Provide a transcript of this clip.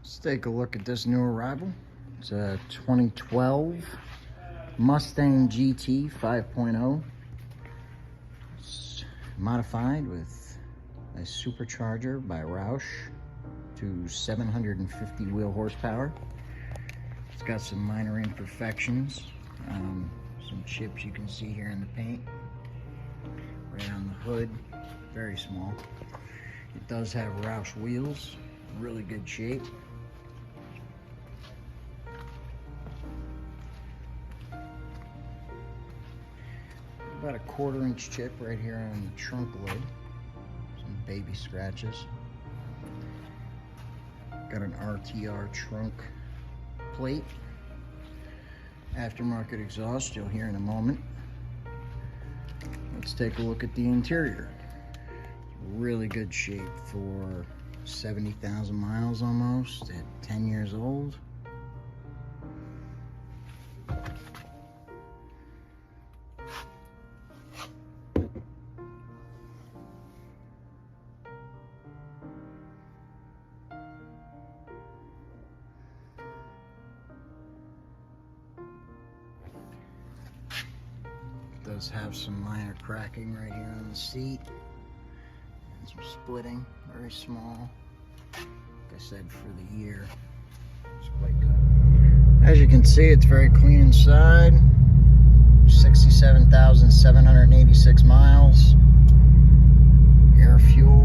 Let's take a look at this new arrival. It's a 2012 Mustang GT 5.0. It's modified with a Supercharger by Roush to 750 wheel horsepower. It's got some minor imperfections, some chips you can see here in the paint, right on the hood, very small. It does have Roush wheels, really good shape. About a 1/4 inch chip right here on the trunk lid, some baby scratches. Got an RTR trunk plate, aftermarket exhaust you'll hear in a moment. Let's take a look at the interior. Really good shape for 70,000 miles almost at 10 years old. Does have some minor cracking right here on the seat and some splitting, very small. Like I said, for the year, it's quite good. As you can see, it's very clean inside. 67,786 miles. Air fuel.